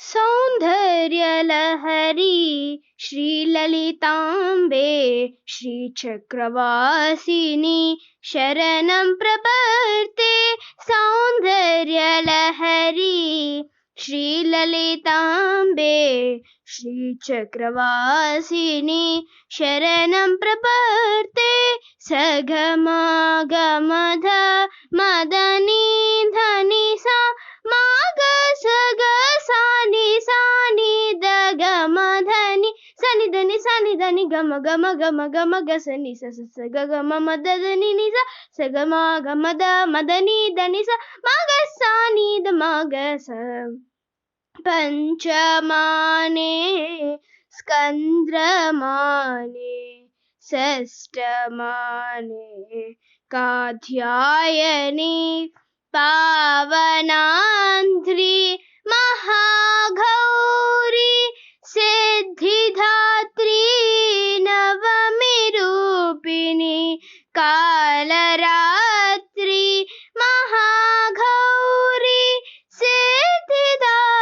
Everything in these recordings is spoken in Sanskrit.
सौन्दर्यलहरी श्रीललिताम्बे श्रीचक्रवासिनी शरणं प्रपद्ये। सौन्दर्यलहरी श्रीललिताम्बे श्रीचक्रवासिनी शरणं प्रपद्ये। सगमगमध मदनी धनि सा माग सग सानि सानि दग मधनि सनि धनि गम गम गम गम ग सनि स स ग ग म मद धनि नि स ग म ग मद मदनि धनि स म ग सानि द म ग स। पंचमाने स्कंद्रमाने षष्ठमाने कात्यायनी पावनान्ध्री महागौरी सिद्धिदात्री नवमी रूपिणी कालरात्रि महागौरी सिद्धिदात्री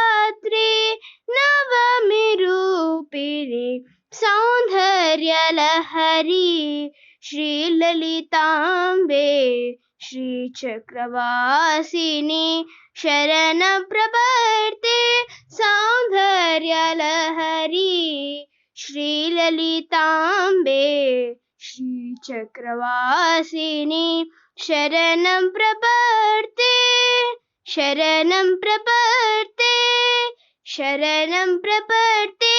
नवमी रूपिणी। सौन्दर्यलहरी श्रीललिताम्बे श्रीचक्रवासिनी शरणं प्रपद्ये। सौन्दर्यलहरी श्रीललिताम्बे श्रीचक्रवासिनी शरणं प्रपद्ये। शरणं प्रपद्ये शरणं प्रपद्ये।